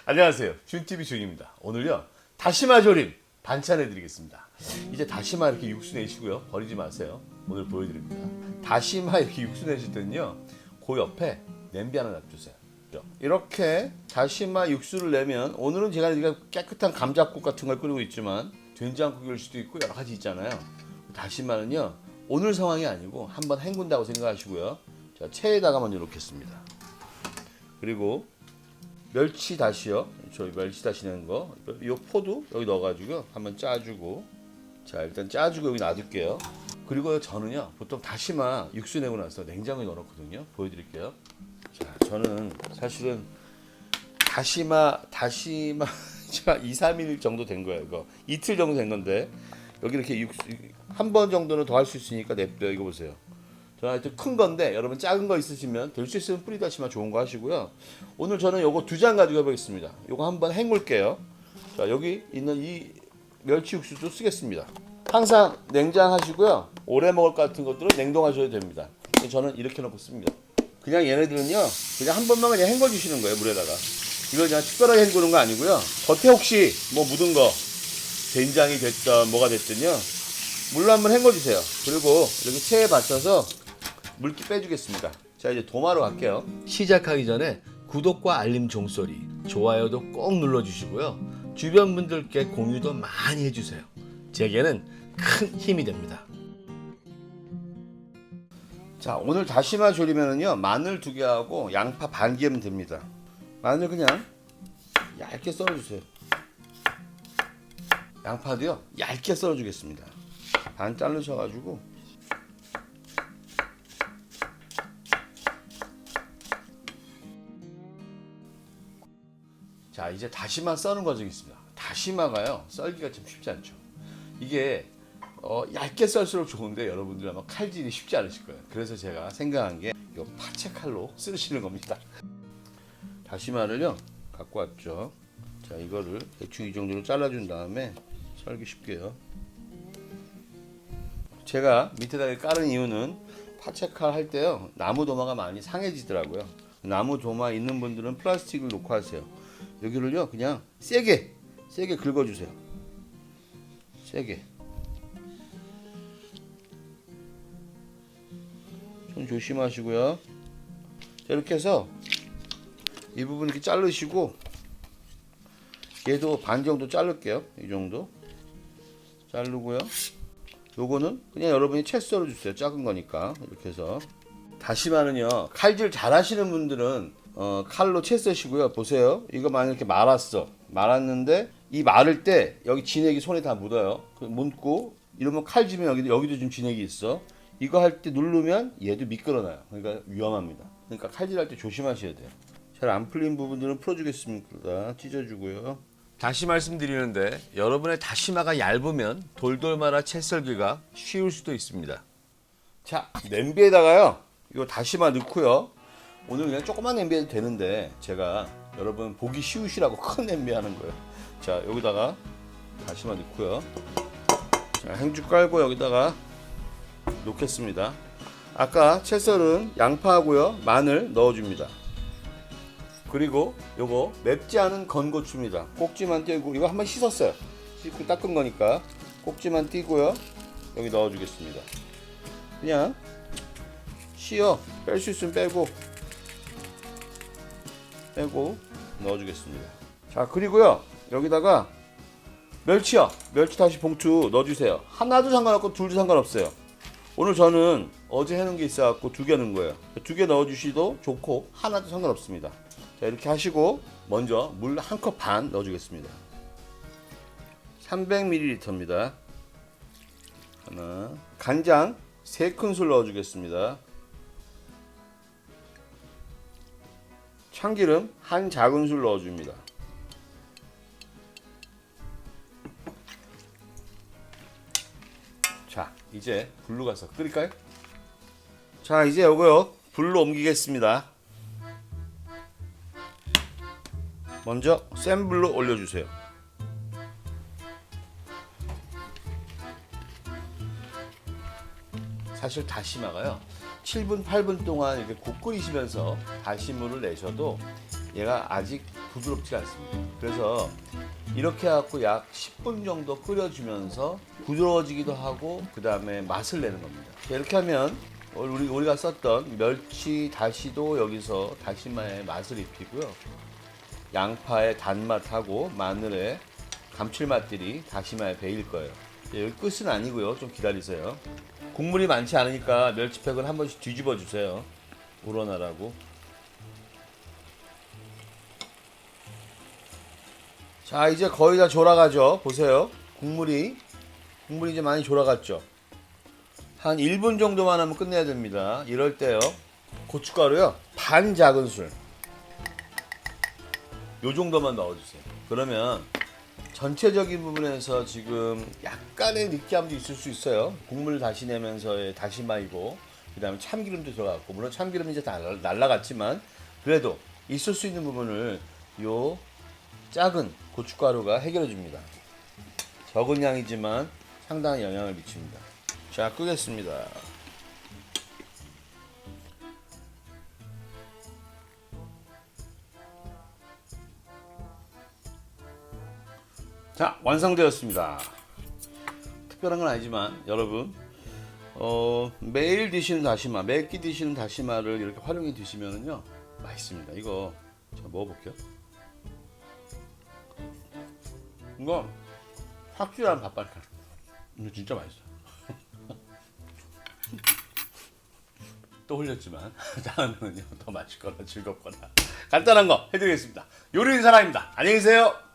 안녕하세요. 준TV 준입니다. 오늘요 다시마 조림 반찬해 드리겠습니다. 이제 다시마 이렇게 육수 내시고요. 버리지 마세요. 오늘 보여드립니다. 다시마 이렇게 육수 내실 때는요 그 옆에 냄비 하나 놔주세요. 이렇게 다시마 육수를 내면 오늘은 제가 깨끗한 감자국 같은 걸 끓이고 있지만 된장국일 수도 있고 여러 가지 있잖아요. 다시마는요 오늘 상황이 아니고 한번 헹군다고 생각하시고요. 자, 체에다가 먼저 놓겠습니다. 그리고 멸치 다시요. 저희 멸치 다시 낸 거. 이 포도 여기 넣어가지고 한번 짜주고. 자, 일단 짜주고 여기 놔둘게요. 그리고 저는요 보통 다시마 육수 내고 나서 냉장고에 넣어놓거든요. 보여드릴게요. 자, 저는 사실은 다시마 제가 2, 3일 정도 된 거예요. 이거 이틀 정도 된 건데 여기 이렇게 육수 한 번 정도는 더 할 수 있으니까 냅둬요. 이거 보세요. 저는 하여튼 큰 건데 여러분 작은 거 있으시면 될 수 있으면 뿌리 다시마 좋은 거 하시고요. 오늘 저는 요거 2장 가지고 해보겠습니다. 요거 한번 헹굴게요. 자, 여기 있는 이 멸치 육수도 쓰겠습니다. 항상 냉장하시고요. 오래 먹을 것 같은 것들은 냉동하셔도 됩니다. 저는 이렇게 넣고 씁니다. 그냥 얘네들은요 그냥 한 번만 그냥 헹궈 주시는 거예요. 물에다가. 이걸 그냥 특별하게 헹구는 거 아니고요. 겉에 혹시 뭐 묻은 거 된장이 됐든 뭐가 됐든요 물로 한번 헹궈 주세요. 그리고 여기 체에 받쳐서 물기 빼주겠습니다. 자, 이제 도마로 갈게요. 시작하기 전에 구독과 알림 종소리, 좋아요도 꼭 눌러주시고요. 주변 분들께 공유도 많이 해주세요. 제게는 큰 힘이 됩니다. 자, 오늘 다시마 조리면은요 마늘 2개하고 양파 반 개면 됩니다. 마늘 그냥 얇게 썰어주세요. 양파도요 얇게 썰어주겠습니다. 반 자르셔가지고. 자, 이제 다시마 써는 과정이 있습니다. 다시마가요 썰기가 좀 쉽지 않죠. 이게 얇게 썰수록 좋은데 여러분들 아마 칼질이 쉽지 않으실 거예요. 그래서 제가 생각한 게 이 파채 칼로 쓰시는 겁니다. 다시마를요 갖고 왔죠. 자, 이거를 대충 이 정도로 잘라준 다음에 썰기 쉽게요. 제가 밑에다가 깔은 이유는 파채칼 할 때요 나무 도마가 많이 상해지더라고요. 나무 도마 있는 분들은 플라스틱을 놓고 하세요. 여기를요 그냥 세게 긁어주세요. 세게. 손 조심하시고요. 자, 이렇게 해서 이 부분 이렇게 자르시고 얘도 반 정도 자를게요. 이 정도 자르고요. 요거는 그냥 여러분이 채 썰어 주세요. 작은 거니까. 이렇게 해서 다시마는요 칼질 잘 하시는 분들은 칼로 채 써시고요. 보세요. 이거 만약 이렇게 말았는데 이 마를 때 여기 진액이 손에 다 묻어요. 묻고 이러면 칼 쥐면 여기도 좀 진액이 있어. 이거 할 때 누르면 얘도 미끄러나요. 그러니까 위험합니다. 그러니까 칼질할 때 조심하셔야 돼요. 잘 안 풀린 부분들은 풀어주겠습니다. 찢어주고요. 다시 말씀드리는데 여러분의 다시마가 얇으면 돌돌 말아 채 썰기가 쉬울 수도 있습니다. 자, 냄비에다가요 이거 다시마 넣고요. 오늘 그냥 조그만 냄비 해도 되는데 제가 여러분 보기 쉬우시라고 큰 냄비 하는 거예요. 자, 여기다가 다시마 넣고요. 자, 행주 깔고 여기다가 놓겠습니다. 아까 채 썰은 양파하고요 마늘 넣어줍니다. 그리고 요거 맵지 않은 건고추입니다. 꼭지만 떼고 이거 한번 씻었어요. 씻고 닦은 거니까 꼭지만 떼고요 여기 넣어주겠습니다. 그냥 씌어 뺄 수 있으면 빼고 넣어주겠습니다. 자, 그리고요 여기다가 멸치 다시 봉투 넣어주세요. 하나도 상관없고 둘도 상관없어요. 오늘 저는 어제 해놓은 게 있어갖고 2개 넣은 거예요. 2개 넣어주시도 좋고 하나도 상관없습니다. 자, 이렇게 하시고 먼저 물 1컵 반 넣어주겠습니다. 300ml입니다. 하나. 간장 3큰술 넣어주겠습니다. 참기름 1 작은술 넣어줍니다. 자, 이제 불로 가서 끓일까요? 자, 이제 요거요 불로 옮기겠습니다. 먼저 센 불로 올려주세요. 사실 다시마가요 7분 8분 동안 이렇게 국 끓이시면서 다시물을 내셔도 얘가 아직 부드럽지 않습니다. 그래서 이렇게 해갖고 약 10분 정도 끓여주면서 부드러워지기도 하고 그 다음에 맛을 내는 겁니다. 이렇게 하면 우리가 썼던 멸치 다시도 여기서 다시마의 맛을 입히고요. 양파의 단맛하고 마늘의 감칠맛들이 다시마에 배일 거예요. 여기 끝은 아니고요. 좀 기다리세요. 국물이 많지 않으니까 멸치팩을 한 번씩 뒤집어 주세요. 우러나라고. 자, 이제 거의 다 졸아가죠. 보세요. 국물이 이제 많이 졸아갔죠. 한 1분 정도만 하면 끝내야 됩니다. 이럴 때요. 고춧가루요. 반 작은술. 요 정도만 넣어주세요. 그러면 전체적인 부분에서 지금 약간의 느끼함도 있을 수 있어요. 국물 다시 내면서의 다시마이고 그 다음에 참기름도 들어갔고 물론 참기름이 이제 다 날라갔지만 그래도 있을 수 있는 부분을 요 작은 고춧가루가 해결해 줍니다. 적은 양이지만 상당한 영향을 미칩니다. 자, 끄겠습니다. 자, 완성되었습니다. 특별한 건 아니지만 여러분 매일 드시는 다시마, 매끼 드시는 다시마를 이렇게 활용해 드시면은요 맛있습니다. 이거 제가 먹어볼게요. 이거 확실한 밥반찬. 이거 진짜 맛있어요. 또 흘렸지만 다음에는요 더 맛있거나 즐겁거나 간단한 거 해드리겠습니다. 요리인 사람입니다. 안녕히 계세요.